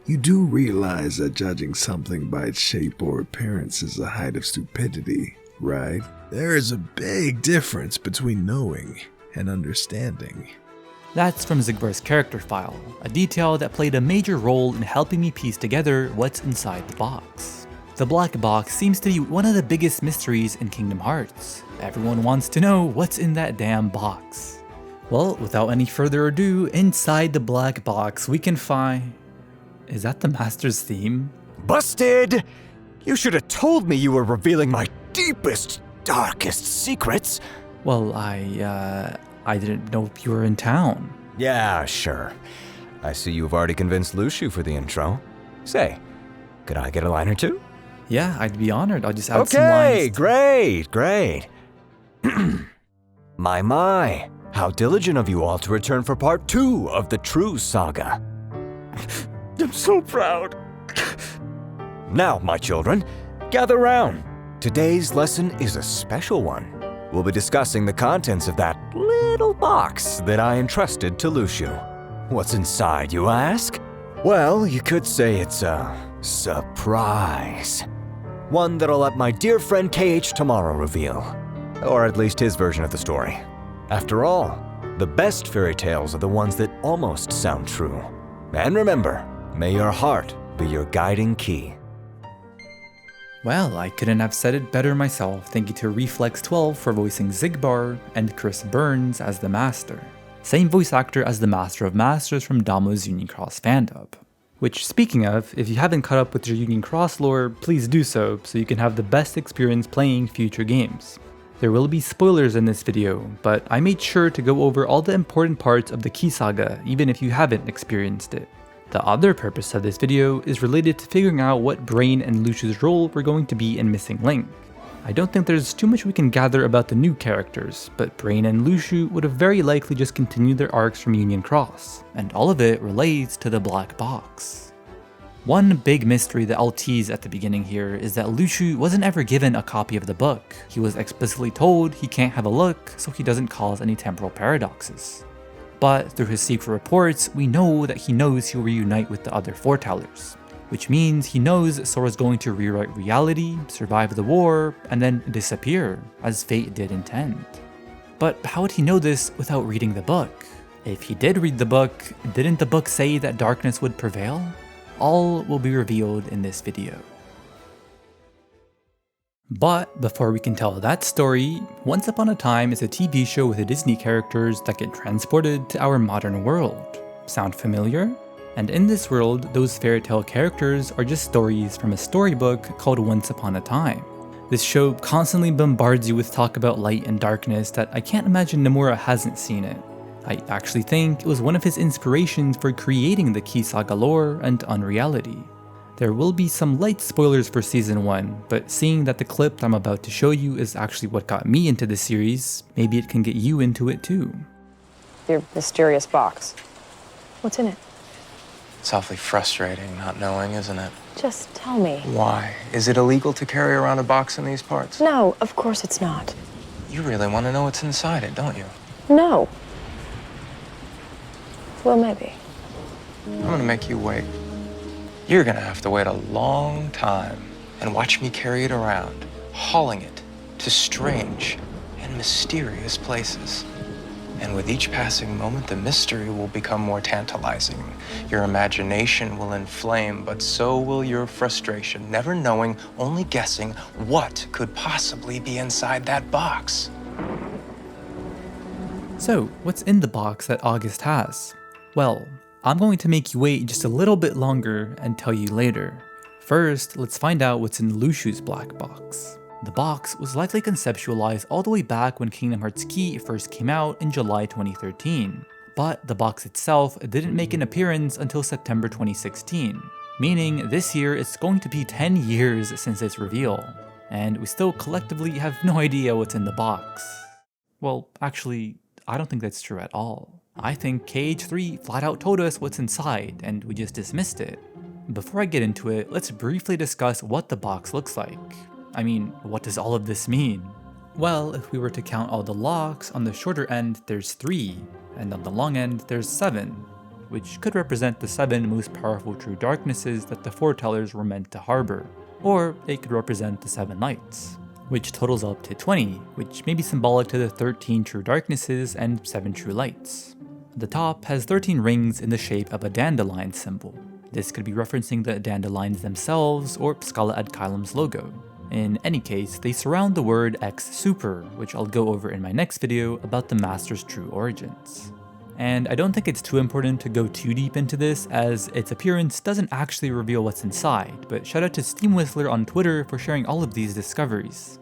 You do realize that judging something by its shape or appearance is a height of stupidity, right? There is a big difference between knowing and understanding. That's from Xigbar's character file, a detail that played a major role in helping me piece together what's inside the box. The black box seems to be one of the biggest mysteries in Kingdom Hearts. Everyone wants to know what's in that damn box. Well, without any further ado, inside the black box we can find... Is that the Master's theme? Busted! You should have told me you were revealing my deepest, darkest secrets. Well, I didn't know you were in town. Yeah, sure. I see you've already convinced Luxu for the intro. Say, could I get a line or two? Yeah, I'd be honored. I'll just add some lines. Okay, great. My. How diligent of you all to return for part 2 of the True Saga. I'm so proud. Now, my children, gather round. Today's lesson is a special one. We'll be discussing the contents of that little box that I entrusted to Luxu. What's inside, you ask? Well, you could say it's a surprise. One that'll let my dear friend KHTomorrow reveal. Or at least his version of the story. After all, the best fairy tales are the ones that almost sound true. And remember, may your heart be your guiding key. Well, I couldn't have said it better myself. Thank you to Reflex12 for voicing Xigbar and Chris Burns as the Master. Same voice actor as the Master of Masters from Damo's Union Cross fandub. Which, speaking of, if you haven't caught up with your Union Cross lore, please do so you can have the best experience playing future games. There will be spoilers in this video, but I made sure to go over all the important parts of the Key Saga even if you haven't experienced it. The other purpose of this video is related to figuring out what Brain and Luxu's role were going to be in Missing Link. I don't think there's too much we can gather about the new characters, but Brain and Luxu would have very likely just continued their arcs from Union Cross, and all of it relates to the black box. One big mystery that I'll tease at the beginning here is that Luxu wasn't ever given a copy of the book. He was explicitly told he can't have a look so he doesn't cause any temporal paradoxes. But through his secret reports, we know that he knows he'll reunite with the other foretellers, which means he knows Sora's going to rewrite reality, survive the war, and then disappear, as fate did intend. But how would he know this without reading the book? If he did read the book, didn't the book say that darkness would prevail? All will be revealed in this video. But before we can tell that story, Once Upon a Time is a TV show with the Disney characters that get transported to our modern world. Sound familiar? And in this world, those fairy tale characters are just stories from a storybook called Once Upon a Time. This show constantly bombards you with talk about light and darkness that I can't imagine Nomura hasn't seen it. I actually think it was one of his inspirations for creating the Key Saga lore and Unreality. There will be some light spoilers for Season 1, but seeing that the clip I'm about to show you is actually what got me into the series, maybe it can get you into it too. Your mysterious box. What's in it? It's awfully frustrating not knowing, isn't it? Just tell me. Why? Is it illegal to carry around a box in these parts? No, of course it's not. You really want to know what's inside it, don't you? No. Well, maybe. I'm gonna make you wait. You're gonna have to wait a long time and watch me carry it around, hauling it to strange and mysterious places. And with each passing moment, the mystery will become more tantalizing. Your imagination will inflame, but so will your frustration, never knowing, only guessing what could possibly be inside that box. So, what's in the box that August has? Well, I'm going to make you wait just a little bit longer and tell you later. First, let's find out what's in Luxu's black box. The box was likely conceptualized all the way back when Kingdom Hearts Key first came out in July 2013, but the box itself didn't make an appearance until September 2016, meaning this year it's going to be 10 years since its reveal, and we still collectively have no idea what's in the box. Well, actually, I don't think that's true at all. I think KH3 flat out told us what's inside, and we just dismissed it. Before I get into it, let's briefly discuss what the box looks like. I mean, what does all of this mean? Well, if we were to count all the locks, on the shorter end there's 3, and on the long end there's 7. which could represent the 7 most powerful true darknesses that the foretellers were meant to harbor. Or it could represent the 7 lights, which totals up to 20, which may be symbolic to the 13 true darknesses and 7 true lights. The top has 13 rings in the shape of a dandelion symbol. This could be referencing the dandelions themselves or Scala ad Caelum's logo. In any case, they surround the word X Super, which I'll go over in my next video about the Master's true origins. And I don't think it's too important to go too deep into this, as its appearance doesn't actually reveal what's inside, but shout out to Steam Whistler on Twitter for sharing all of these discoveries.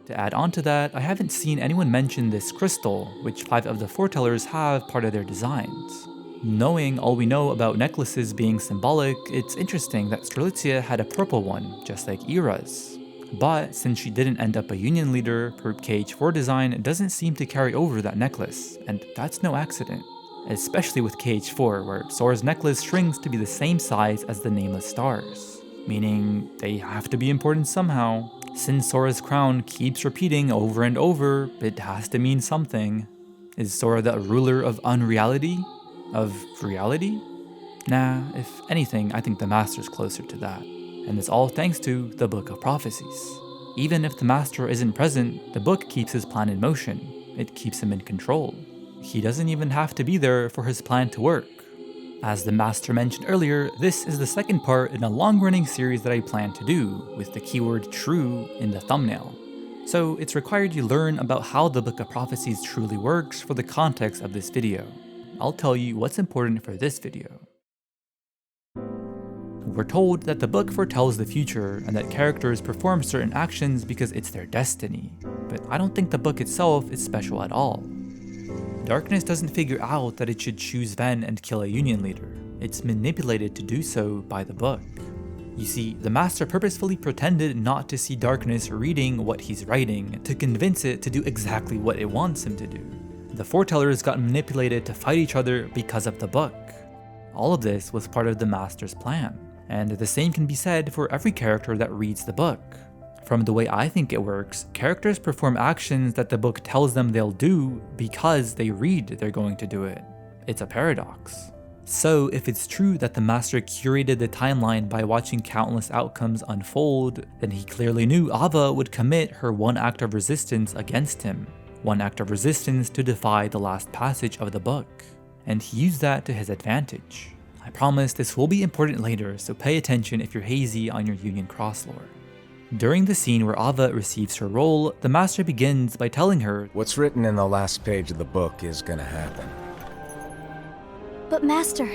To add on to that, I haven't seen anyone mention this crystal, which 5 of the foretellers have part of their designs. Knowing all we know about necklaces being symbolic, it's interesting that Strelitzia had a purple one, just like Ira's. But since she didn't end up a union leader, her KH4 design doesn't seem to carry over that necklace, and that's no accident. Especially with KH4, where Sora's necklace shrinks to be the same size as the nameless stars, meaning they have to be important somehow. Since Sora's crown keeps repeating over and over, it has to mean something. Is Sora the ruler of unreality? Of reality? Nah, if anything, I think the Master's closer to that. And it's all thanks to the Book of Prophecies. Even if the Master isn't present, the book keeps his plan in motion. It keeps him in control. He doesn't even have to be there for his plan to work. As the Master mentioned earlier, this is the second part in a long-running series that I plan to do, with the keyword true in the thumbnail. So it's required you learn about how the Book of Prophecies truly works for the context of this video. I'll tell you what's important for this video. We're told that the book foretells the future and that characters perform certain actions because it's their destiny, but I don't think the book itself is special at all. Darkness doesn't figure out that it should choose Ven and kill a union leader. It's manipulated to do so by the book. You see, the Master purposefully pretended not to see Darkness reading what he's writing to convince it to do exactly what it wants him to do. The foretellers got manipulated to fight each other because of the book. All of this was part of the Master's plan. And the same can be said for every character that reads the book. From the way I think it works, characters perform actions that the book tells them they'll do because they read they're going to do it. It's a paradox. So if it's true that the Master curated the timeline by watching countless outcomes unfold, then he clearly knew Ava would commit her one act of resistance against him. One act of resistance to defy the last passage of the book. And he used that to his advantage. I promise this will be important later, so pay attention if you're hazy on your Union Cross lore. During the scene where Ava receives her role, the Master begins by telling her, "What's written in the last page of the book is gonna happen." But Master,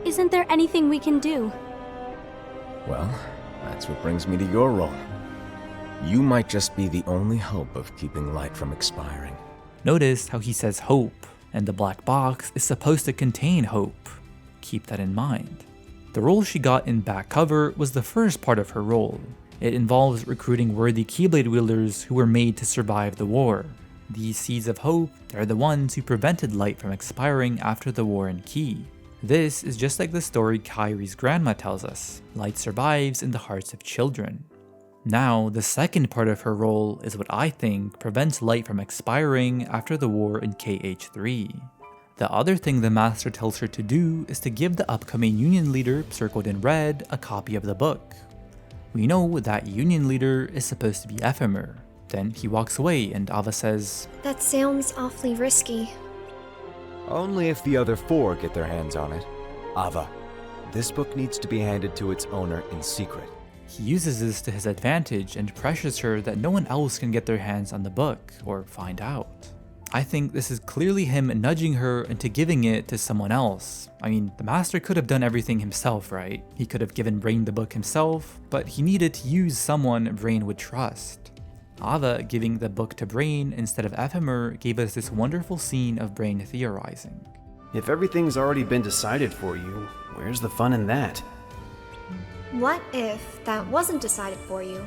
isn't there anything we can do? Well, that's what brings me to your role. You might just be the only hope of keeping light from expiring. Notice how he says hope, and the black box is supposed to contain hope. Keep that in mind. The role she got in back cover was the first part of her role. It involves recruiting worthy Keyblade wielders who were made to survive the war. These seeds of hope, they're the ones who prevented light from expiring after the war in Key. This is just like the story Kairi's grandma tells us. Light survives in the hearts of children. Now, the second part of her role is what I think prevents light from expiring after the war in KH3. The other thing the Master tells her to do is to give the upcoming Union leader, circled in red, a copy of the book. We know that Union leader is supposed to be Ephemer. Then he walks away and Ava says, "That sounds awfully risky." Only if the other 4 get their hands on it. Ava, this book needs to be handed to its owner in secret. He uses this to his advantage and pressures her that no one else can get their hands on the book or find out. I think this is clearly him nudging her into giving it to someone else. I mean, the Master could have done everything himself, right? He could have given Brain the book himself, but he needed to use someone Brain would trust. Ava giving the book to Brain instead of Ephemer gave us this wonderful scene of Brain theorizing. If everything's already been decided for you, where's the fun in that? What if that wasn't decided for you,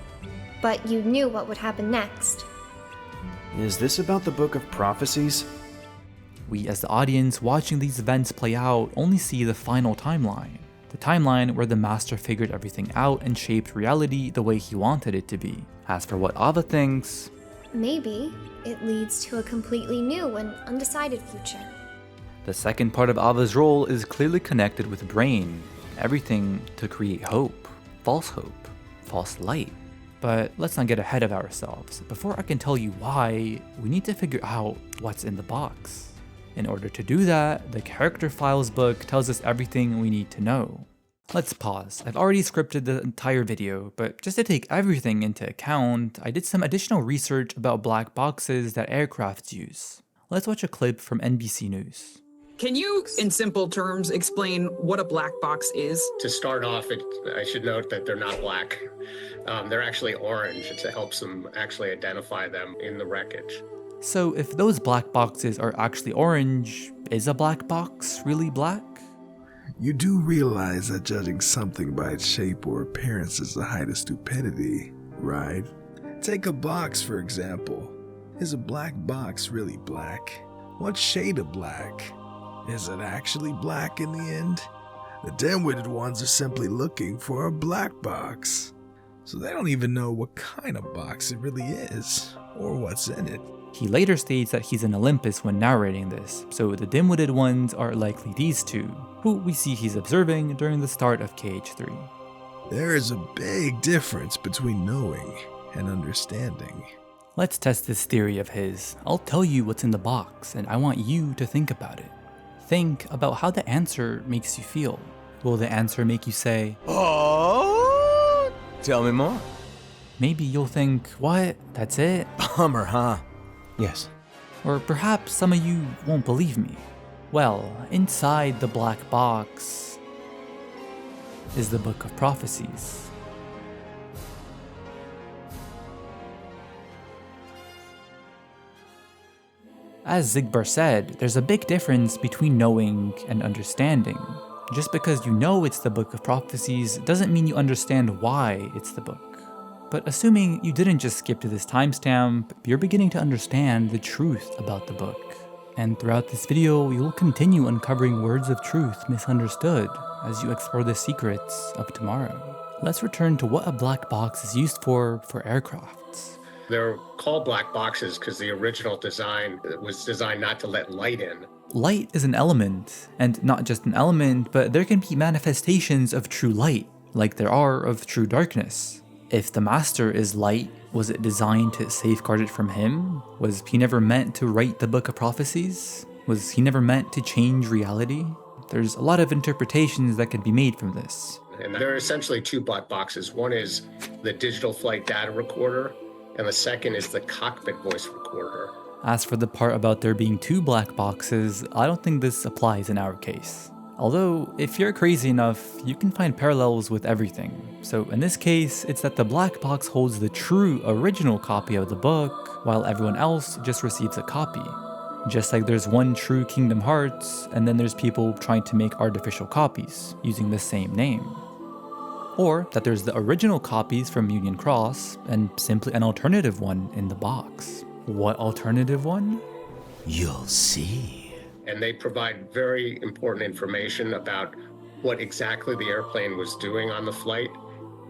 but you knew what would happen next? Is this about the Book of Prophecies? We as the audience watching these events play out only see the final timeline. The timeline where the Master figured everything out and shaped reality the way he wanted it to be. As for what Ava thinks, Maybe it leads to a completely new and undecided future. The second part of Ava's role is clearly connected with Brain, everything to create hope, false light. But let's not get ahead of ourselves. Before I can tell you why, we need to figure out what's in the box. In order to do that, the Character Files book tells us everything we need to know. Let's pause. I've already scripted the entire video, but just to take everything into account, I did some additional research about black boxes that aircrafts use. Let's watch a clip from NBC News. Can you, in simple terms, explain what a black box is? To start off, I should note that they're not black. They're actually orange. It helps them actually identify them in the wreckage. So if those black boxes are actually orange, is a black box really black? You do realize that judging something by its shape or appearance is the height of stupidity, right? Take a box, for example. Is a black box really black? What shade of black? Is it actually black in the end? The dim-witted ones are simply looking for a black box. So they don't even know what kind of box it really is, or what's in it. He later states that he's in Olympus when narrating this, so the dim-witted ones are likely these two, who we see he's observing during the start of KH3. There is a big difference between knowing and understanding. Let's test this theory of his. I'll tell you what's in the box, and I want you to think about it. Think about how the answer makes you feel. Will the answer make you say, Oh! Tell me more. Maybe you'll think, what? That's it? Bummer, huh? Yes. Or perhaps some of you won't believe me. Well, inside the black box is the Book of Prophecies. As Xigbar said, there's a big difference between knowing and understanding. Just because you know it's the Book of Prophecies doesn't mean you understand why it's the book. But assuming you didn't just skip to this timestamp, you're beginning to understand the truth about the book. And throughout this video, you'll continue uncovering words of truth misunderstood as you explore the secrets of tomorrow. Let's return to what a black box is used for aircrafts. They're called black boxes because the original design was designed not to let light in. Light is an element, and not just an element, but there can be manifestations of true light, like there are of true darkness. If the Master is light, was it designed to safeguard it from him? Was he never meant to write the Book of Prophecies? Was he never meant to change reality? There's a lot of interpretations that can be made from this. And there are essentially two black boxes. One is the digital flight data recorder, and the second is the cockpit voice recorder. As for the part about there being two black boxes, I don't think this applies in our case. Although, if you're crazy enough, you can find parallels with everything. So in this case, it's that the black box holds the true original copy of the book, while everyone else just receives a copy. Just like there's one true Kingdom Hearts, and then there's people trying to make artificial copies, using the same name. Or that there's the original copies from Union Cross, and simply an alternative one in the box. What alternative one? You'll see. And they provide very important information about what exactly the airplane was doing on the flight,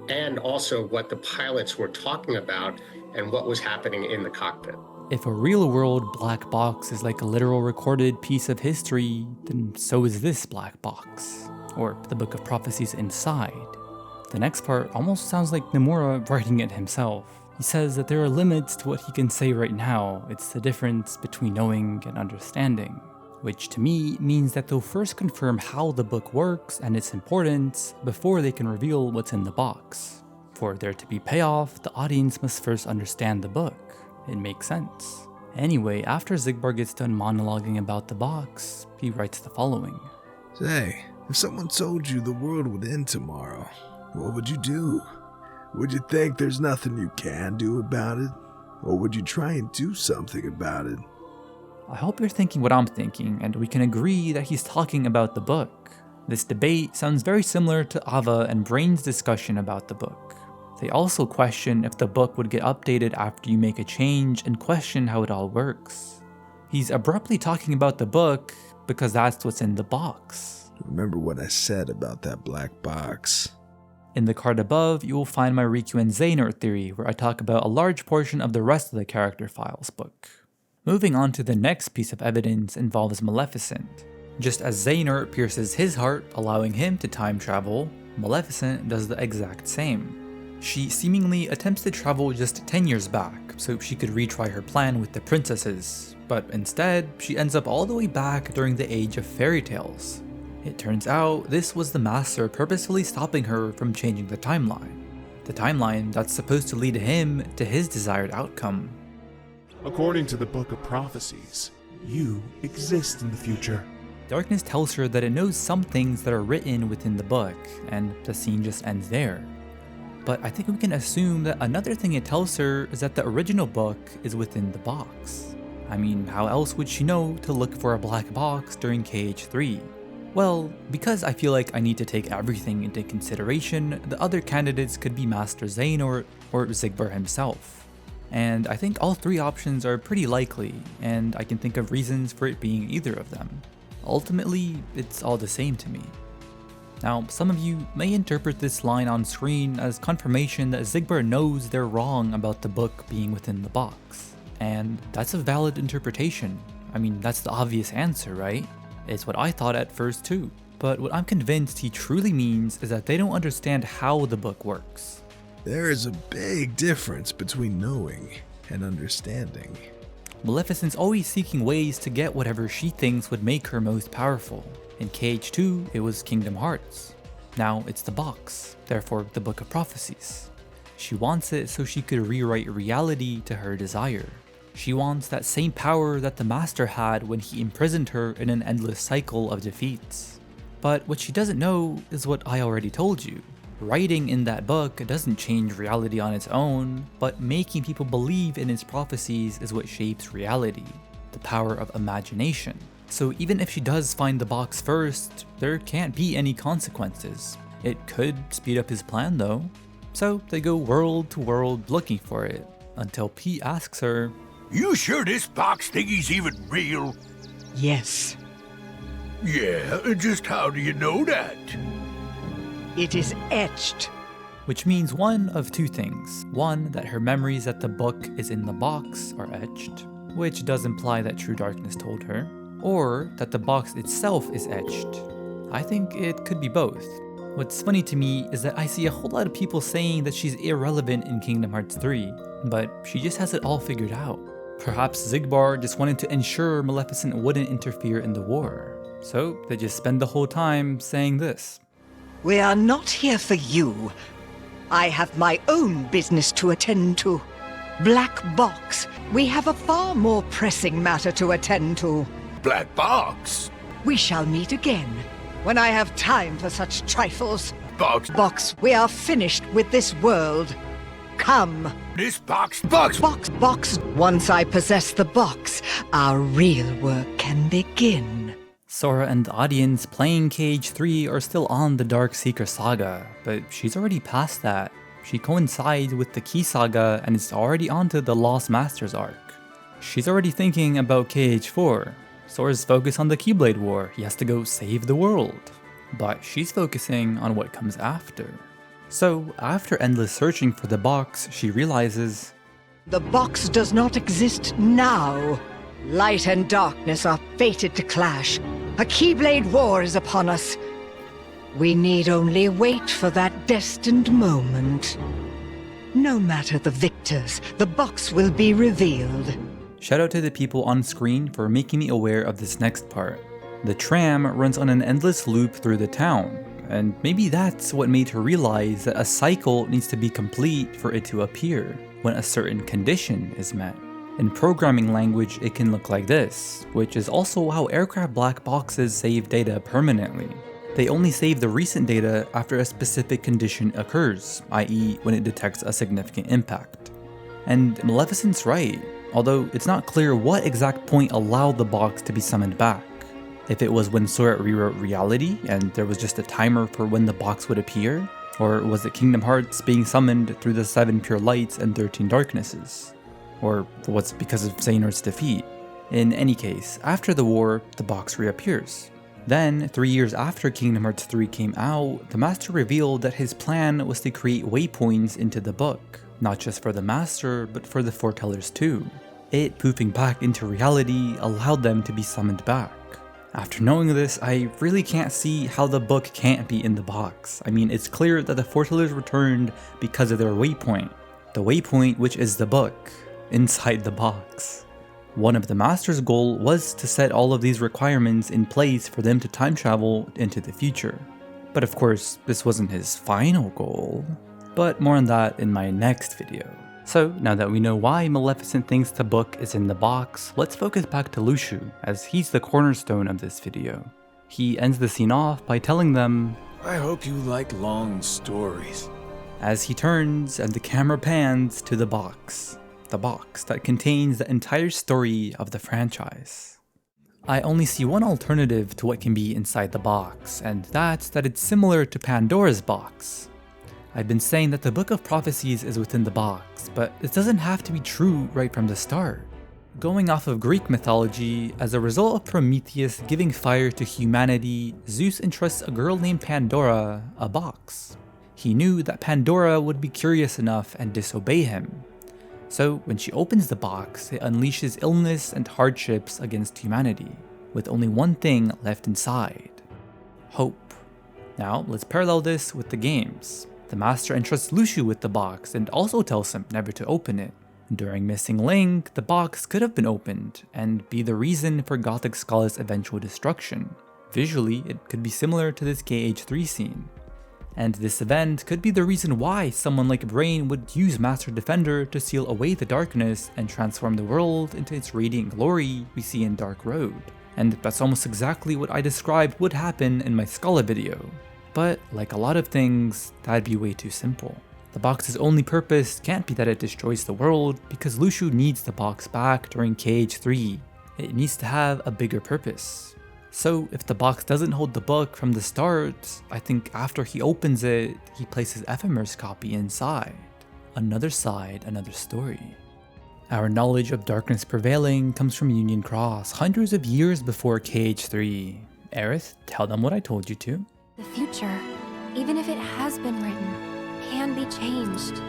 and also what the pilots were talking about and what was happening in the cockpit. If a real-world black box is like a literal recorded piece of history, then so is this black box, or the Book of Prophecies inside. The next part almost sounds like Nomura writing it himself. He says that there are limits to what he can say right now. It's the difference between knowing and understanding. Which to me means that they'll first confirm how the book works and its importance before they can reveal what's in the box. For there to be payoff, the audience must first understand the book. It makes sense. Anyway, after Xigbar gets done monologuing about the box, he writes the following. Say, if someone told you the world would end tomorrow, what would you do? Would you think there's nothing you can do about it? Or would you try and do something about it? I hope you're thinking what I'm thinking, and we can agree that he's talking about the book. This debate sounds very similar to Ava and Brain's discussion about the book. They also question if the book would get updated after you make a change and question how it all works. He's abruptly talking about the book because that's what's in the box. Remember what I said about that black box. In the card above, you will find my Riku and Xehanort theory, where I talk about a large portion of the rest of the Character Files book. Moving on to the next piece of evidence involves Maleficent. Just as Xehanort pierces his heart, allowing him to time travel, Maleficent does the exact same. She seemingly attempts to travel just 10 years back so she could retry her plan with the princesses, but instead she ends up all the way back during the age of fairy tales. It turns out this was the Master purposefully stopping her from changing the timeline that's supposed to lead him to his desired outcome. According to the Book of Prophecies, you exist in the future. Darkness tells her that it knows some things that are written within the book, and the scene just ends there. But I think we can assume that another thing it tells her is that the original book is within the box. I mean, how else would she know to look for a black box during KH3? Well, because I feel like I need to take everything into consideration, the other candidates could be Master Xehanort or Xigbar himself. And I think all three options are pretty likely, and I can think of reasons for it being either of them. Ultimately, it's all the same to me. Now, some of you may interpret this line on screen as confirmation that Xigbar knows they're wrong about the book being within the box. And that's a valid interpretation. I mean, that's the obvious answer, right? It's what I thought at first too. But what I'm convinced he truly means is that they don't understand how the book works. There is a big difference between knowing and understanding. Maleficent's always seeking ways to get whatever she thinks would make her most powerful. In KH2, it was Kingdom Hearts. Now it's the box, therefore the Book of Prophecies. She wants it so she could rewrite reality to her desire. She wants that same power that the Master had when he imprisoned her in an endless cycle of defeats. But what she doesn't know is what I already told you. Writing in that book doesn't change reality on its own, but making people believe in its prophecies is what shapes reality, the power of imagination. So even if she does find the box first, there can't be any consequences. It could speed up his plan though. So they go world to world looking for it, until Pete asks her, "You sure this box thingy's even real?" Yes. Yeah, just how do you know that? It is etched. Which means one of two things. One, that her memories that the book is in the box are etched, which does imply that True Darkness told her, or that the box itself is etched. I think it could be both. What's funny to me is that I see a whole lot of people saying that she's irrelevant in Kingdom Hearts 3, but she just has it all figured out. Perhaps Xigbar just wanted to ensure Maleficent wouldn't interfere in the war, so they just spend the whole time saying this. We are not here for you. I have my own business to attend to. Black Box, we have a far more pressing matter to attend to. Black Box? We shall meet again, when I have time for such trifles. Box, we are finished with this world. Come. This box. Once I possess the box, our real work can begin. Sora and the audience playing KH3 are still on the Dark Seeker saga, but she's already past that. She coincides with the Key saga and is already onto the Lost Masters arc. She's already thinking about KH4. Sora's focused on the Keyblade War, he has to go save the world. But she's focusing on what comes after. So, after endless searching for the box, she realizes, the box does not exist now. Light and darkness are fated to clash. A Keyblade War is upon us. We need only wait for that destined moment. No matter the victors, the box will be revealed. Shout out to the people on screen for making me aware of this next part. The tram runs on an endless loop through the town, and maybe that's what made her realize that a cycle needs to be complete for it to appear, when a certain condition is met. In programming language, it can look like this, which is also how aircraft black boxes save data permanently. They only save the recent data after a specific condition occurs, i.e. when it detects a significant impact. And Maleficent's right, although it's not clear what exact point allowed the box to be summoned back. If it was when Sora rewrote reality and there was just a timer for when the box would appear, or was it Kingdom Hearts being summoned through the 7 pure lights and 13 darknesses? Or was it because of Xehanort's defeat? In any case, after the war, the box reappears. Then, 3 years after Kingdom Hearts 3 came out, the Master revealed that his plan was to create waypoints into the book, not just for the Master, but for the Foretellers too. It poofing back into reality allowed them to be summoned back. After knowing this, I really can't see how the book can't be in the box. I mean, it's clear that the foretellers returned because of their waypoint. The waypoint, which is the book, inside the box. One of the Master's goal was to set all of these requirements in place for them to time travel into the future. But of course, this wasn't his final goal. But more on that in my next video. So now that we know why Maleficent thinks the book is in the box, let's focus back to Luxu, as he's the cornerstone of this video. He ends the scene off by telling them, I hope you like long stories. As he turns and the camera pans to the box that contains the entire story of the franchise. I only see one alternative to what can be inside the box, and that's that it's similar to Pandora's box. I've been saying that the Book of Prophecies is within the box, but it doesn't have to be true right from the start. Going off of Greek mythology, as a result of Prometheus giving fire to humanity, Zeus entrusts a girl named Pandora a box. He knew that Pandora would be curious enough and disobey him. So when she opens the box, it unleashes illness and hardships against humanity, with only one thing left inside: hope. Now let's parallel this with the games. The Master entrusts Luxu with the box and also tells him never to open it. During Missing Link, the box could have been opened and be the reason for Gothic Skull's eventual destruction. Visually, it could be similar to this KH3 scene. And this event could be the reason why someone like Brain would use Master Defender to seal away the darkness and transform the world into its radiant glory we see in Dark Road. And that's almost exactly what I described would happen in my Skull video. But like a lot of things, that'd be way too simple. The box's only purpose can't be that it destroys the world, because Luxu needs the box back during KH3. It needs to have a bigger purpose. So if the box doesn't hold the book from the start, I think after he opens it, he places Ephemer's copy inside. Another side, another story. Our knowledge of darkness prevailing comes from Union Cross, hundreds of years before KH3. Aerith, tell them what I told you to. The future, even if it has been written, can be changed.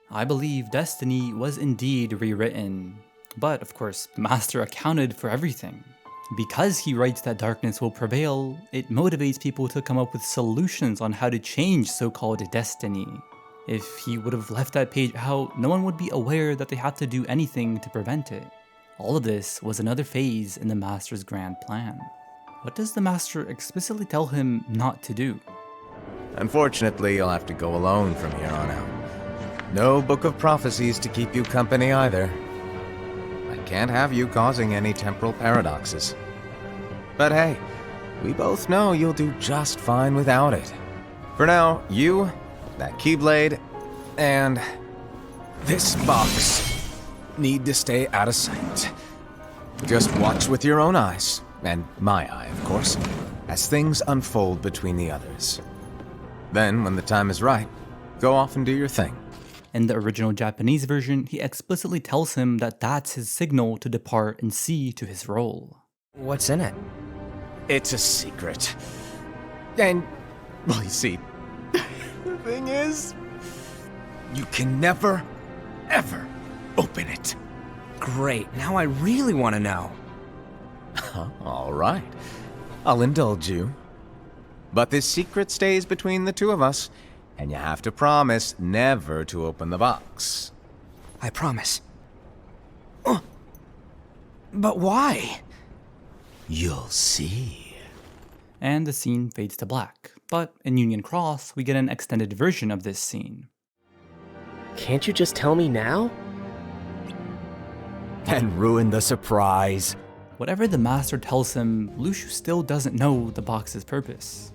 I believe destiny was indeed rewritten. But of course, the Master accounted for everything. Because he writes that darkness will prevail, it motivates people to come up with solutions on how to change so-called destiny. If he would have left that page out, no one would be aware that they had to do anything to prevent it. All of this was another phase in the Master's grand plan. What does the Master explicitly tell him not to do? Unfortunately, you'll have to go alone from here on out. No Book of Prophecies to keep you company either. I can't have you causing any temporal paradoxes. But hey, we both know you'll do just fine without it. For now, you, that Keyblade, and this box need to stay out of sight. Just watch with your own eyes. And my eye, of course, as things unfold between the others. Then, when the time is right, go off and do your thing. In the original Japanese version, he explicitly tells him that that's his signal to depart and see to his role. What's in it? It's a secret. And, well, you see, the thing is, you can never, ever open it. Great, now I really want to know. All right, I'll indulge you. But this secret stays between the two of us, and you have to promise never to open the box. I promise. But why? You'll see. And the scene fades to black. But in Union Cross, we get an extended version of this scene. Can't you just tell me now? And ruin the surprise. Whatever the Master tells him, Luxu still doesn't know the box's purpose.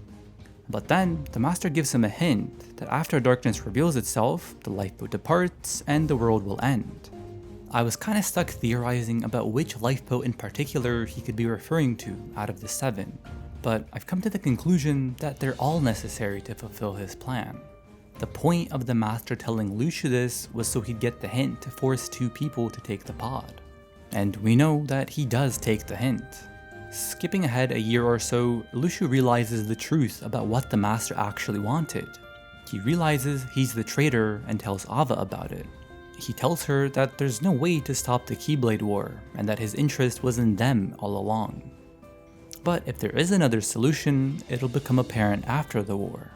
But then, the Master gives him a hint that after darkness reveals itself, the lifeboat departs and the world will end. I was kinda stuck theorizing about which lifeboat in particular he could be referring to out of the 7, but I've come to the conclusion that they're all necessary to fulfill his plan. The point of the Master telling Luxu this was so he'd get the hint to force 2 people to take the pod. And we know that he does take the hint. Skipping ahead a year or so, Luxu realizes the truth about what the Master actually wanted. He realizes he's the traitor and tells Ava about it. He tells her that there's no way to stop the Keyblade War, and that his interest was in them all along. But if there is another solution, it'll become apparent after the war.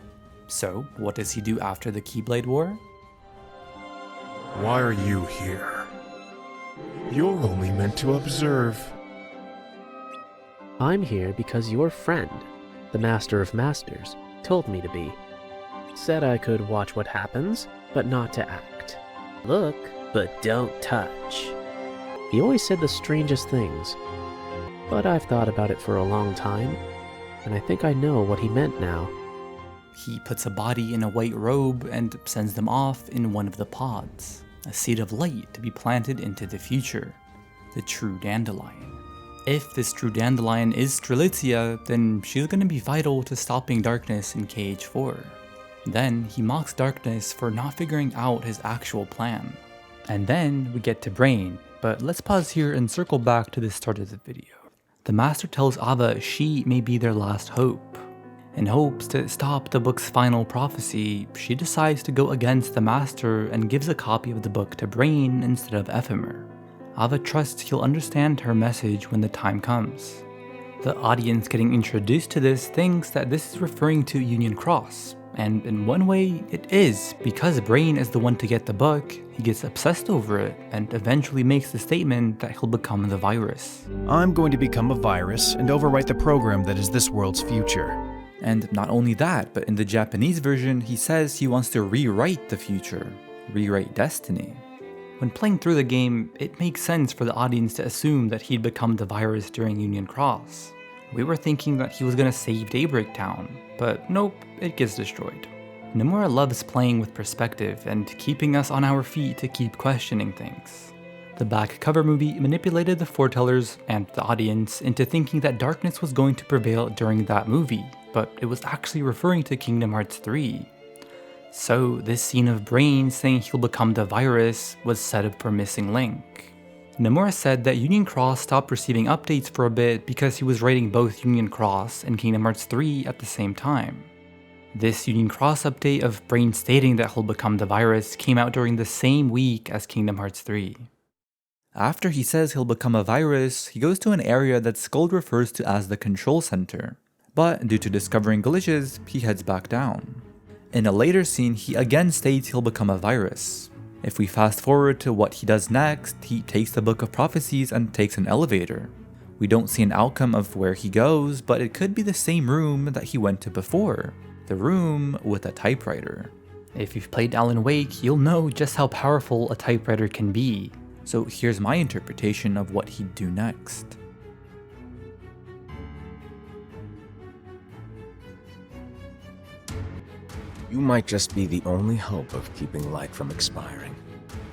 So, what does he do after the Keyblade War? Why are you here? You're only meant to observe. I'm here because your friend, the Master of Masters, told me to be. Said I could watch what happens, but not to act. Look, but don't touch. He always said the strangest things. But I've thought about it for a long time, and I think I know what he meant now. He puts a body in a white robe and sends them off in one of the pods, a seed of light to be planted into the future, the True Dandelion. If this True Dandelion is Strelitzia, then she's going to be vital to stopping Darkness in KH4. Then he mocks Darkness for not figuring out his actual plan. And then we get to Brain, but let's pause here and circle back to the start of the video. The Master tells Ava she may be their last hope. In hopes to stop the book's final prophecy, she decides to go against the Master and gives a copy of the book to Brain instead of Ephemer. Ava trusts he'll understand her message when the time comes. The audience getting introduced to this thinks that this is referring to Union Cross, and in one way it is, because Brain is the one to get the book. He gets obsessed over it and eventually makes the statement that he'll become the virus. I'm going to become a virus and overwrite the program that is this world's future. And not only that, but in the Japanese version, he says he wants to rewrite the future, rewrite destiny. When playing through the game, it makes sense for the audience to assume that he'd become the virus during Union Cross. We were thinking that he was gonna save Daybreak Town, but nope, it gets destroyed. Nomura loves playing with perspective and keeping us on our feet to keep questioning things. The back cover movie manipulated the foretellers and the audience into thinking that darkness was going to prevail during that movie, but it was actually referring to Kingdom Hearts 3. So this scene of Brain saying he'll become the virus was set up for Missing Link. Nomura said that Union Cross stopped receiving updates for a bit because he was writing both Union Cross and Kingdom Hearts 3 at the same time. This Union Cross update of Brain stating that he'll become the virus came out during the same week as Kingdom Hearts 3. After he says he'll become a virus, he goes to an area that Skuld refers to as the Control Center. But due to discovering glitches, he heads back down. In a later scene, he again states he'll become a virus. If we fast forward to what he does next, he takes the Book of Prophecies and takes an elevator. We don't see an outcome of where he goes, but it could be the same room that he went to before. The room with a typewriter. If you've played Alan Wake, you'll know just how powerful a typewriter can be. So here's my interpretation of what he'd do next. You might just be the only hope of keeping light from expiring.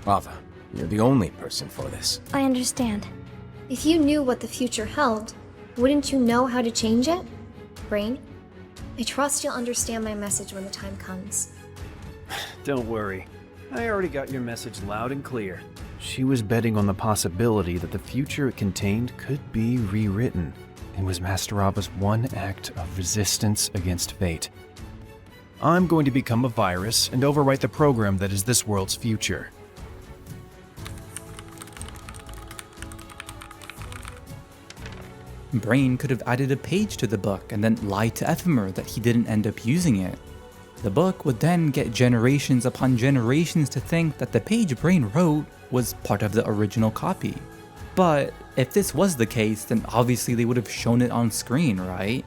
Ava, you're the only person for this. I understand. If you knew what the future held, wouldn't you know how to change it? Brain, I trust you'll understand my message when the time comes. Don't worry. I already got your message loud and clear. She was betting on the possibility that the future it contained could be rewritten. It was Master Ava's one act of resistance against fate. I'm going to become a virus and overwrite the program that is this world's future. Brain could have added a page to the book and then lied to Ephemer that he didn't end up using it. The book would then get generations upon generations to think that the page Brain wrote was part of the original copy. But if this was the case, then obviously they would have shown it on screen, right?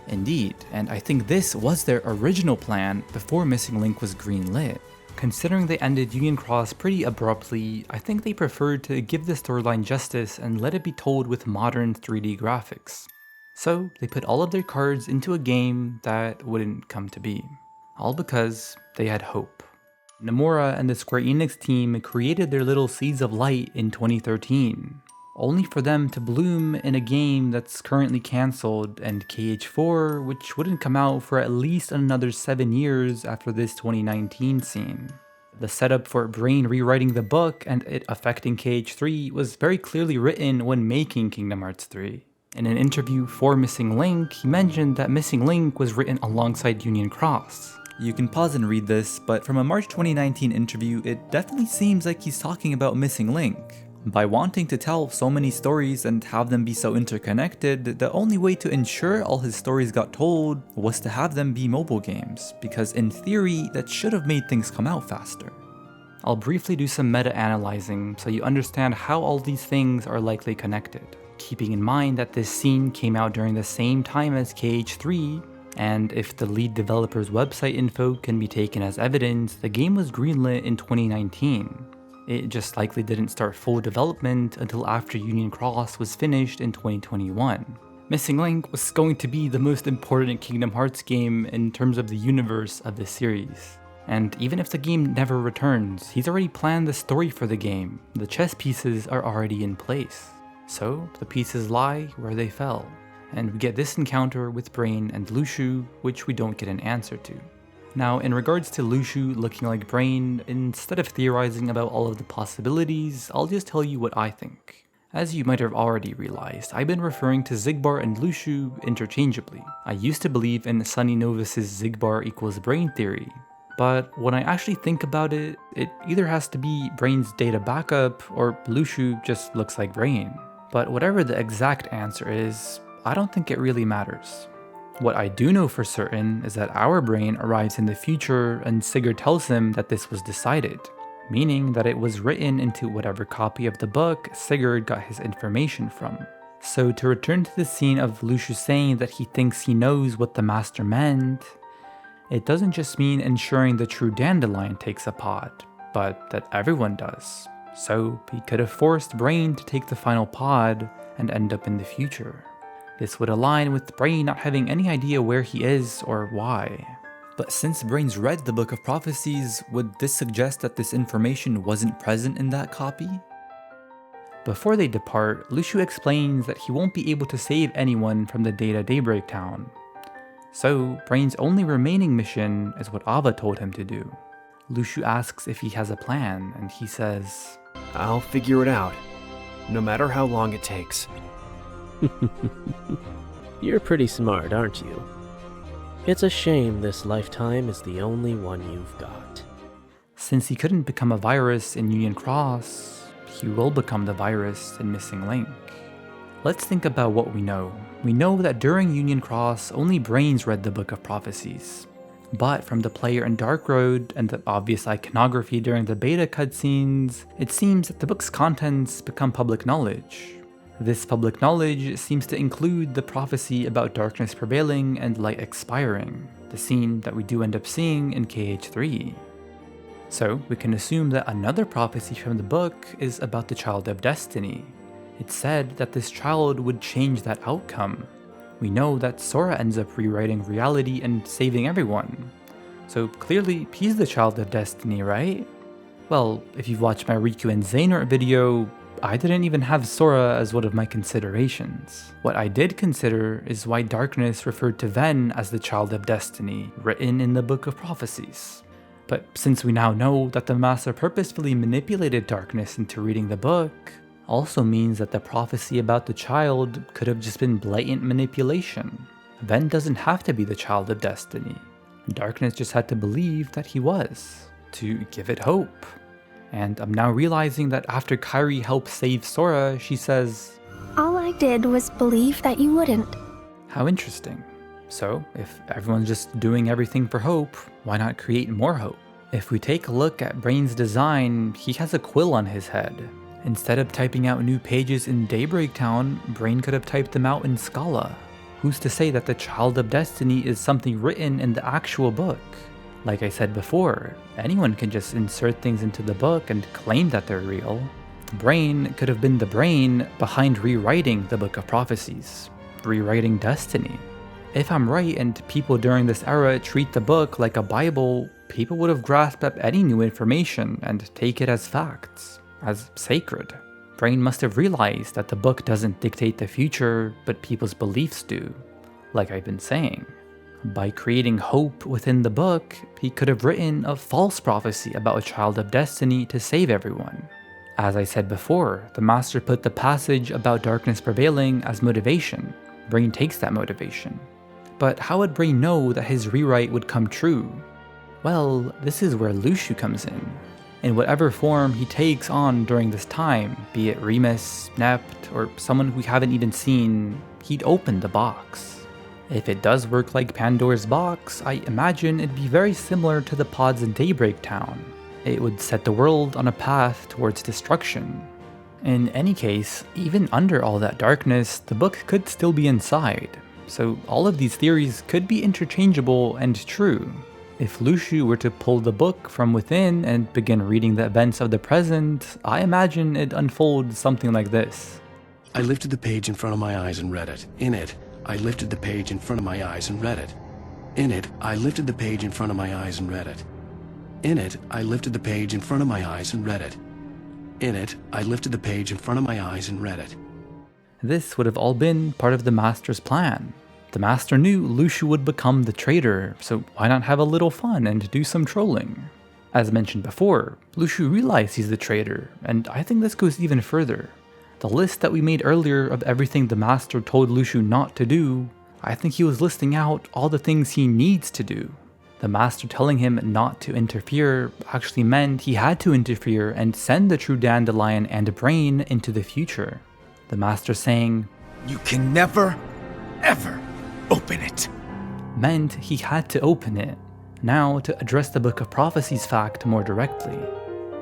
Indeed, and I think this was their original plan before Missing Link was greenlit. Considering they ended Union Cross pretty abruptly, I think they preferred to give the storyline justice and let it be told with modern 3D graphics. So they put all of their cards into a game that wouldn't come to be. All because they had hope. Nomura and the Square Enix team created their little seeds of light in 2013. Only for them to bloom in a game that's currently cancelled, and KH4, which wouldn't come out for at least another 7 years after this 2019 scene. The setup for Brain rewriting the book and it affecting KH3 was very clearly written when making Kingdom Hearts 3. In an interview for Missing Link, he mentioned that Missing Link was written alongside Union Cross. You can pause and read this, but from a March 2019 interview, it definitely seems like he's talking about Missing Link. By wanting to tell so many stories and have them be so interconnected, the only way to ensure all his stories got told was to have them be mobile games, because in theory, that should have made things come out faster. I'll briefly do some meta-analyzing so you understand how all these things are likely connected, keeping in mind that this scene came out during the same time as KH3, and if the lead developer's website info can be taken as evidence, the game was greenlit in 2019. It just likely didn't start full development until after Union Cross was finished in 2021. Missing Link was going to be the most important Kingdom Hearts game in terms of the universe of the series. And even if the game never returns, he's already planned the story for the game. The chess pieces are already in place. So the pieces lie where they fell. And we get this encounter with Brain and Luxu, which we don't get an answer to. Now, in regards to Luxu looking like Brain, instead of theorizing about all of the possibilities, I'll just tell you what I think. As you might have already realized, I've been referring to Xigbar and Luxu interchangeably. I used to believe in Sunny Novus's Xigbar equals Brain theory, but when I actually think about it, it either has to be Brain's data backup or Luxu just looks like Brain. But whatever the exact answer is, I don't think it really matters. What I do know for certain is that our Brain arrives in the future and Sigurd tells him that this was decided, meaning that it was written into whatever copy of the book Sigurd got his information from. So to return to the scene of Luxu saying that he thinks he knows what the master meant, it doesn't just mean ensuring the true dandelion takes a pod, but that everyone does. So he could have forced Brain to take the final pod and end up in the future. This would align with Brain not having any idea where he is or why. But since Brain's read the Book of Prophecies, would this suggest that this information wasn't present in that copy? Before they depart, Luxu explains that he won't be able to save anyone from the Data Daybreak Town. So, Brain's only remaining mission is what Ava told him to do. Luxu asks if he has a plan, and he says, "I'll figure it out, no matter how long it takes." You're pretty smart, aren't you? It's a shame this lifetime is the only one you've got. Since he couldn't become a virus in Union Cross, he will become the virus in Missing Link. Let's think about what we know. We know that during Union Cross, only Brains read the Book of Prophecies. But from the player in Dark Road and the obvious iconography during the beta cutscenes, it seems that the book's contents become public knowledge. This public knowledge seems to include the prophecy about darkness prevailing and light expiring, the scene that we do end up seeing in KH3. So we can assume that another prophecy from the book is about the Child of Destiny. It said that this child would change that outcome. We know that Sora ends up rewriting reality and saving everyone. So clearly he's the Child of Destiny, right? Well, if you've watched my Riku and Xehanort video, I didn't even have Sora as one of my considerations. What I did consider is why Darkness referred to Ven as the Child of Destiny, written in the Book of Prophecies. But since we now know that the Master purposefully manipulated Darkness into reading the book, also means that the prophecy about the child could have just been blatant manipulation. Ven doesn't have to be the Child of Destiny. Darkness just had to believe that he was, to give it hope. And I'm now realizing that after Kairi helps save Sora, she says, "All I did was believe that you wouldn't." How interesting. So, if everyone's just doing everything for hope, why not create more hope? If we take a look at Brain's design, he has a quill on his head. Instead of typing out new pages in Daybreak Town, Brain could have typed them out in Scala. Who's to say that the Child of Destiny is something written in the actual book? Like I said before, anyone can just insert things into the book and claim that they're real. Brain could have been the brain behind rewriting the Book of Prophecies, rewriting Destiny. If I'm right and people during this era treat the book like a Bible, people would have grasped up any new information and take it as facts, as sacred. Brain must have realized that the book doesn't dictate the future, but people's beliefs do, like I've been saying. By creating hope within the book, he could have written a false prophecy about a Child of Destiny to save everyone. As I said before, the Master put the passage about darkness prevailing as motivation. Brain takes that motivation. But how would Brain know that his rewrite would come true? Well, this is where Luxu comes in. in whatever form he takes on during this time, be it Remus, Nept, or someone we haven't even seen, he'd open the box. If it does work like Pandora's box, I imagine it'd be very similar to the pods in Daybreak Town. It would set the world on a path towards destruction. In any case, even under all that darkness, the book could still be inside, so all of these theories could be interchangeable and true. If Luxu were to pull the book from within and begin reading the events of the present, I imagine it'd unfold something like this. I lifted the page in front of my eyes and read it. In it, I lifted the page in front of my eyes and read it. In it, I lifted the page in front of my eyes and read it. In it, I lifted the page in front of my eyes and read it. In it, I lifted the page in front of my eyes and read it. This would have all been part of the Master's plan. The Master knew Luxu would become the traitor, so why not have a little fun and do some trolling? As mentioned before, Luxu realized he's the traitor, and I think this goes even further. The list that we made earlier of everything the Master told Luxu not to do, I think he was listing out all the things he needs to do. The Master telling him not to interfere actually meant he had to interfere and send the true Dandelion and Brain into the future. The Master saying, "You can never, ever open it," meant he had to open it. Now, to address the Book of Prophecies fact more directly.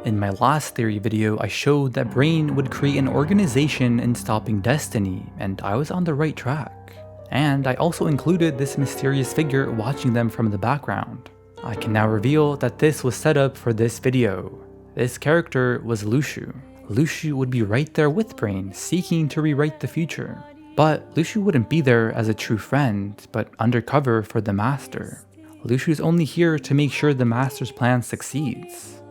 In my last theory video, I showed that Brain would create an organization in stopping Destiny, and I was on the right track. And I also included this mysterious figure watching them from the background. I can now reveal that this was set up for this video. This character was Luxu. Luxu would be right there with Brain, seeking to rewrite the future. But Luxu wouldn't be there as a true friend, but undercover for the Master. Luxu's only here to make sure the Master's plan succeeds.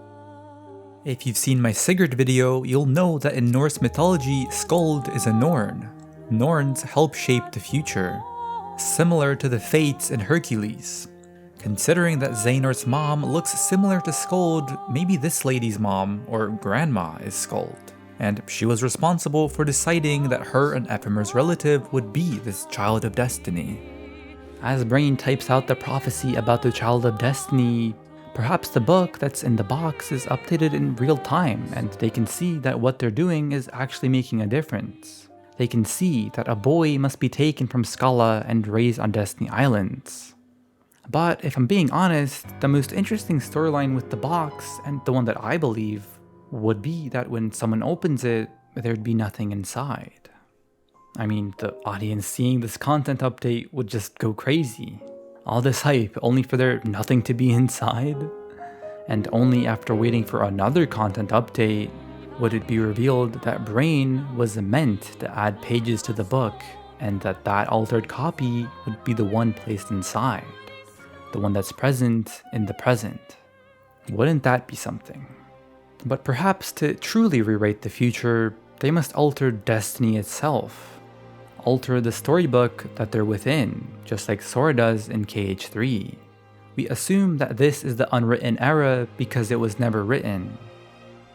If you've seen my Sigurd video, you'll know that in Norse mythology, Skuld is a Norn. Norns help shape the future, similar to the Fates in Hercules. Considering that Xehanort's mom looks similar to Skuld, maybe this lady's mom, or grandma, is Skuld. And she was responsible for deciding that her and Ephemer's relative would be this Child of Destiny. As Brain types out the prophecy about the Child of Destiny, perhaps the book that's in the box is updated in real time and they can see that what they're doing is actually making a difference. They can see that a boy must be taken from Scala and raised on Destiny Islands. But if I'm being honest, the most interesting storyline with the box, and the one that I believe, would be that when someone opens it, there'd be nothing inside. I mean, the audience seeing this content update would just go crazy. All this hype only for there nothing to be inside? And only after waiting for another content update would it be revealed that Brain was meant to add pages to the book, and that altered copy would be the one placed inside. The one that's present in the present. Wouldn't that be something? But perhaps to truly rewrite the future, they must alter Destiny itself. Alter the storybook that they're within, just like Sora does in KH3. We assume that this is the Unwritten Era because it was never written.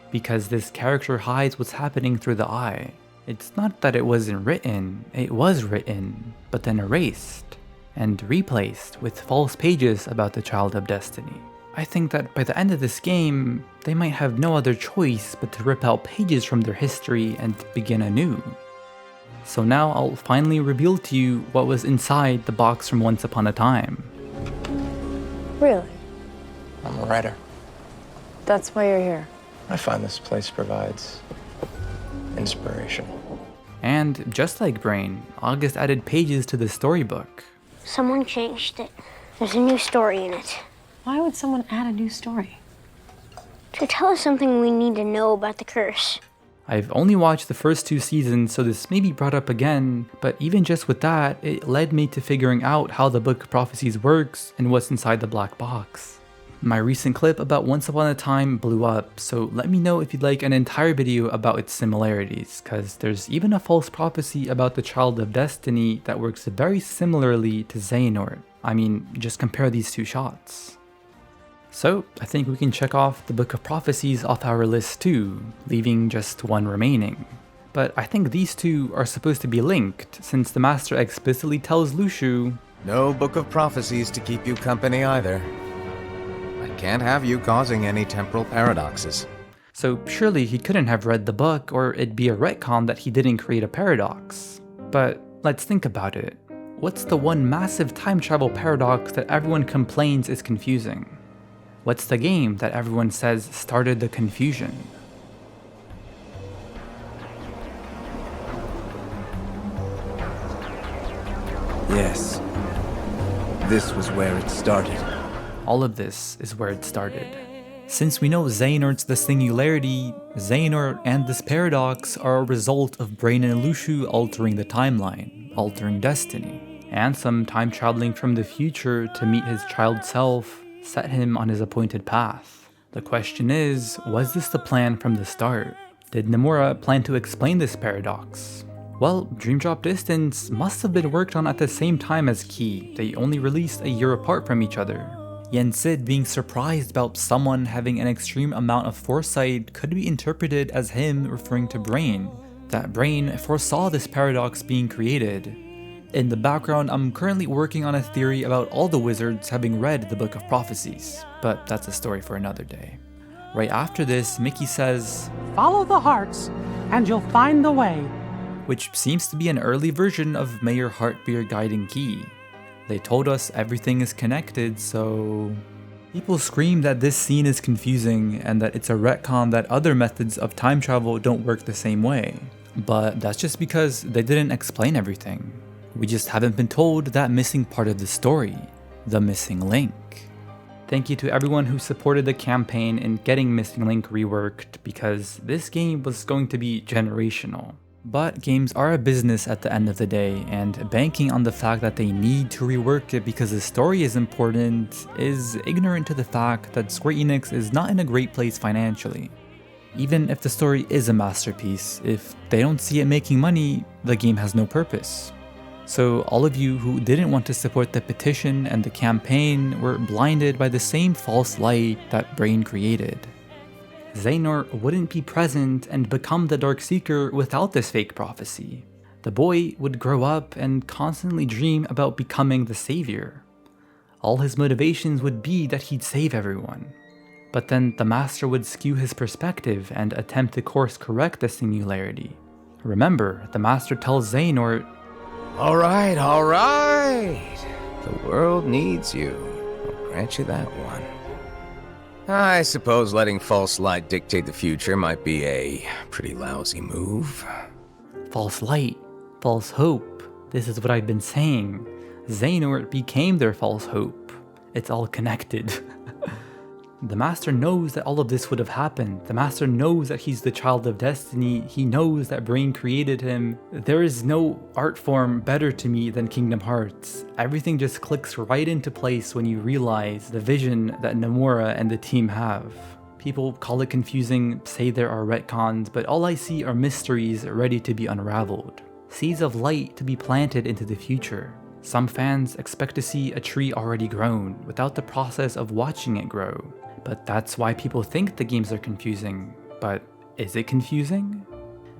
Because this character hides what's happening through the eye. It's not that it wasn't written, it was written, but then erased, and replaced with false pages about the Child of Destiny. I think that by the end of this game, they might have no other choice but to rip out pages from their history and begin anew. So now I'll finally reveal to you what was inside the box from Once Upon a Time. Really? I'm a writer. That's why you're here. I find this place provides inspiration. And just like Brain, August added pages to the storybook. Someone changed it. There's a new story in it. Why would someone add a new story? To tell us something we need to know about the curse. I've only watched the first 2 seasons, so this may be brought up again, but even just with that, it led me to figuring out how the Book of Prophecies works and what's inside the black box. My recent clip about Once Upon a Time blew up, so let me know if you'd like an entire video about its similarities, cause there's even a false prophecy about the Child of Destiny that works very similarly to Xehanort. I mean, just compare these 2 shots. So, I think we can check off the Book of Prophecies off our list too, leaving just 1 remaining. But I think these 2 are supposed to be linked, since the Master explicitly tells Luxu, "No Book of Prophecies to keep you company either. I Can't have you causing any temporal paradoxes. So surely he couldn't have read the book, or it'd be a retcon that he didn't create a paradox. But let's think about it. What's the one massive time travel paradox that everyone complains is confusing? What's the game that everyone says started the confusion? Yes. This was where it started. All of this is where it started. Since we know Xehanort's the singularity, Xehanort and this paradox are a result of Brain and Luxu altering the timeline, altering destiny. Ansem time traveling from the future to meet his child self set him on his appointed path. The question is, was this the plan from the start? Did Nomura plan to explain this paradox? Well, Dream Drop Distance must have been worked on at the same time as Key. They only released a year apart from each other. Yen Sid being surprised about someone having an extreme amount of foresight could be interpreted as him referring to Brain. That Brain foresaw this paradox being created. In the background, I'm currently working on a theory about all the wizards having read the Book of Prophecies, but that's a story for another day. Right after this, Mickey says, "Follow the hearts, and you'll find the way," which seems to be an early version of Mayor Heartbeer guiding Key. They told us everything is connected, so... People scream that this scene is confusing and that it's a retcon that other methods of time travel don't work the same way. But that's just because they didn't explain everything. We just haven't been told that missing part of the story, the missing link. Thank you to everyone who supported the campaign in getting Missing Link reworked, because this game was going to be generational. But games are a business at the end of the day, and banking on the fact that they need to rework it because the story is important is ignorant to the fact that Square Enix is not in a great place financially. Even if the story is a masterpiece, if they don't see it making money, the game has no purpose. So all of you who didn't want to support the petition and the campaign were blinded by the same false light that Brain created. Xehanort wouldn't be present and become the Dark Seeker without this fake prophecy. The boy would grow up and constantly dream about becoming the savior. All his motivations would be that he'd save everyone. But then the master would skew his perspective and attempt to course correct the singularity. Remember, the master tells Xehanort, All right. The world needs you. I'll grant you that one. I suppose letting false light dictate the future might be a pretty lousy move. False light, false hope. This is what I've been saying. Xehanort became their false hope. It's all connected. The Master knows that all of this would have happened. The Master knows that he's the child of destiny. He knows that Brain created him. There is no art form better to me than Kingdom Hearts. Everything just clicks right into place when you realize the vision that Nomura and the team have. People call it confusing, say there are retcons, but all I see are mysteries ready to be unraveled. Seeds of light to be planted into the future. Some fans expect to see a tree already grown without the process of watching it grow. But that's why people think the games are confusing. But is it confusing?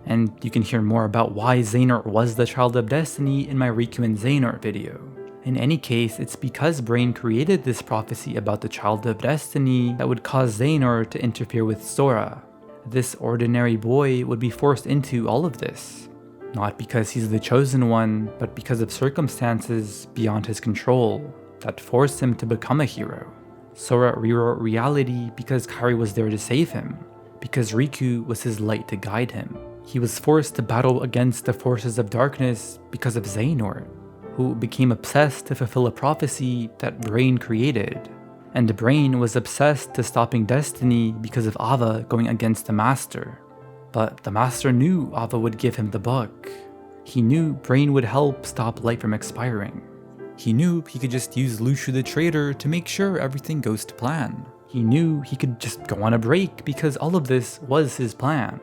And you can hear more about why Xehanort was the child of destiny in my Riku and Xehanort video. In any case, it's because Brain created this prophecy about the child of destiny that would cause Xehanort to interfere with Sora. This ordinary boy would be forced into all of this. Not because he's the chosen one, but because of circumstances beyond his control that forced him to become a hero. Sora rewrote reality because Kairi was there to save him, because Riku was his light to guide him. He was forced to battle against the forces of darkness because of Xehanort, who became obsessed to fulfill a prophecy that Brain created. And Brain was obsessed to stopping destiny because of Ava going against the Master. But the Master knew Ava would give him the book. He knew Brain would help stop light from expiring. He knew he could just use Luxu the Traitor to make sure everything goes to plan. He knew he could just go on a break because all of this was his plan.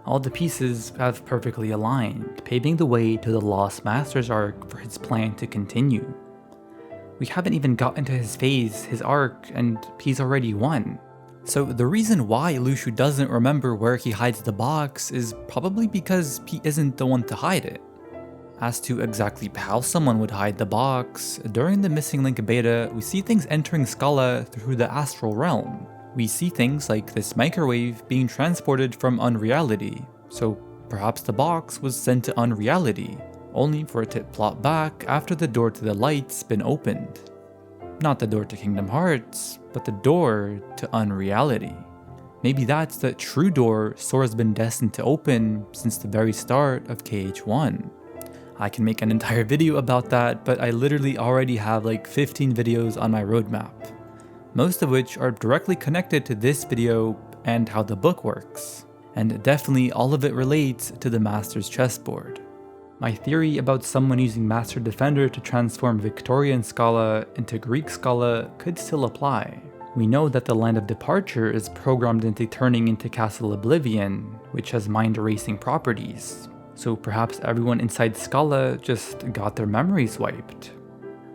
All the pieces have perfectly aligned, paving the way to the Lost Masters arc for his plan to continue. We haven't even gotten to his phase, his arc, and he's already won. So the reason why Luxu doesn't remember where he hides the box is probably because he isn't the one to hide it. As to exactly how someone would hide the box, during the Missing Link beta, we see things entering Scala through the astral realm. We see things like this microwave being transported from unreality, so perhaps the box was sent to unreality, only for it to plop back after the door to the light's been opened. Not the door to Kingdom Hearts, but the door to unreality. Maybe that's the true door Sora's been destined to open since the very start of KH1. I can make an entire video about that, but I literally already have like 15 videos on my roadmap, most of which are directly connected to this video and how the book works, and definitely all of it relates to the Master's chessboard. My theory about someone using Master Defender to transform Victorian Scala into Greek Scala could still apply. We know that the Land of Departure is programmed into turning into Castle Oblivion, which has mind-erasing properties. So perhaps everyone inside Scala just got their memories wiped.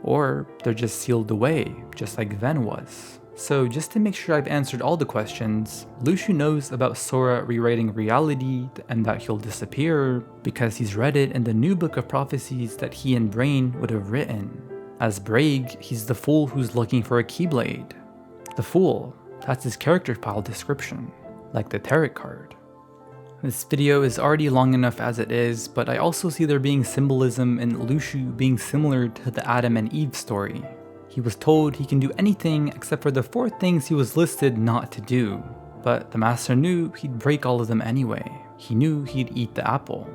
Or they're just sealed away, just like Ven was. So just to make sure I've answered all the questions, Luxu knows about Sora rewriting reality and that he'll disappear because he's read it in the new book of prophecies that he and Brain would have written. As Braig, he's the fool who's looking for a Keyblade. The Fool, that's his character file description, like the tarot card. This video is already long enough as it is, but I also see there being symbolism in Luxu being similar to the Adam and Eve story. He was told he can do anything except for the 4 things he was listed not to do, but the Master knew he'd break all of them anyway. He knew he'd eat the apple.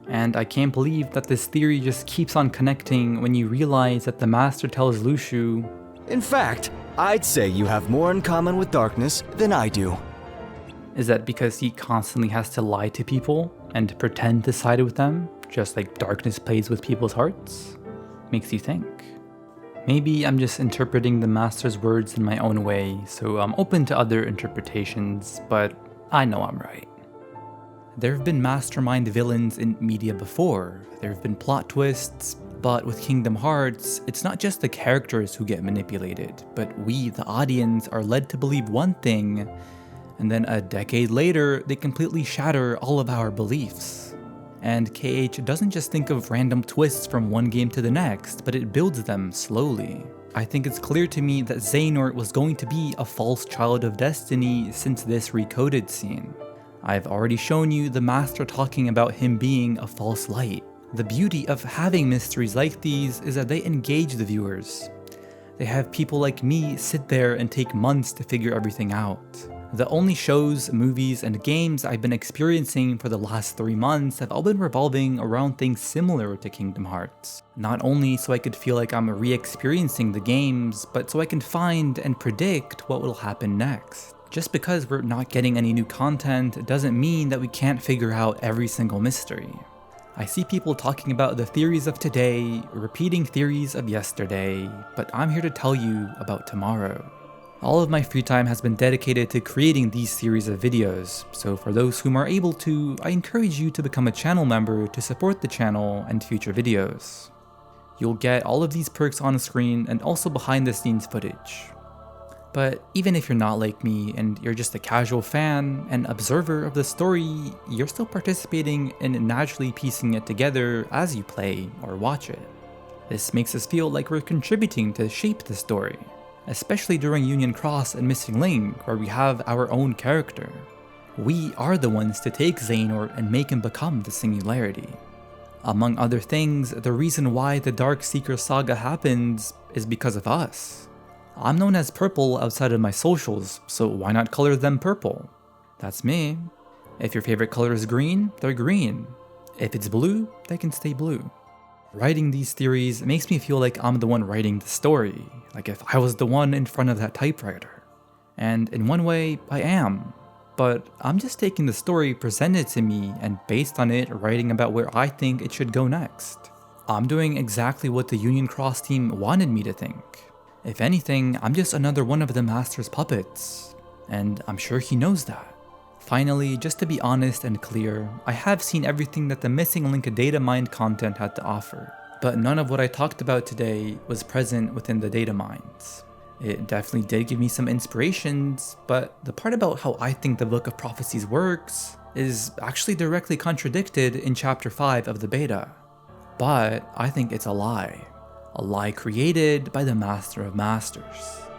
And I can't believe that this theory just keeps on connecting when you realize that the Master tells Luxu, In fact, I'd say you have more in common with darkness than I do. Is that because he constantly has to lie to people and pretend to side with them, just like darkness plays with people's hearts? Makes you think. Maybe I'm just interpreting the Master's words in my own way, so I'm open to other interpretations, but I know I'm right. There have been mastermind villains in media before, there have been plot twists, but with Kingdom Hearts, it's not just the characters who get manipulated, but we, the audience, are led to believe one thing, and then a decade later, they completely shatter all of our beliefs. And KH doesn't just think of random twists from one game to the next, but it builds them slowly. I think it's clear to me that Xehanort was going to be a false child of destiny since this recoded scene. I've already shown you the Master talking about him being a false light. The beauty of having mysteries like these is that they engage the viewers. They have people like me sit there and take months to figure everything out. The only shows, movies, and games I've been experiencing for the last 3 months have all been revolving around things similar to Kingdom Hearts. Not only so I could feel like I'm re-experiencing the games, but so I can find and predict what will happen next. Just because we're not getting any new content doesn't mean that we can't figure out every single mystery. I see people talking about the theories of today, repeating theories of yesterday, but I'm here to tell you about tomorrow. All of my free time has been dedicated to creating these series of videos, so for those whom are able to, I encourage you to become a channel member to support the channel and future videos. You'll get all of these perks on screen and also behind the scenes footage. But even if you're not like me and you're just a casual fan and observer of the story, you're still participating in naturally piecing it together as you play or watch it. This makes us feel like we're contributing to shape the story, especially during Union Cross and Missing Link, where we have our own character. We are the ones to take Xehanort and make him become the Singularity. Among other things, the reason why the Dark Seeker saga happens is because of us. I'm known as Purple outside of my socials, so why not color them purple? That's me. If your favorite color is green, they're green. If it's blue, they can stay blue. Writing these theories makes me feel like I'm the one writing the story, like if I was the one in front of that typewriter. And in one way, I am. But I'm just taking the story presented to me and based on it, writing about where I think it should go next. I'm doing exactly what the Union Cross team wanted me to think. If anything, I'm just another one of the Master's puppets. And I'm sure he knows that. Finally, just to be honest and clear, I have seen everything that the Missing Link data mine content had to offer, but none of what I talked about today was present within the data mines. It definitely did give me some inspirations, but the part about how I think the Book of Prophecies works is actually directly contradicted in Chapter 5 of the beta. But I think it's a lie created by the Master of Masters.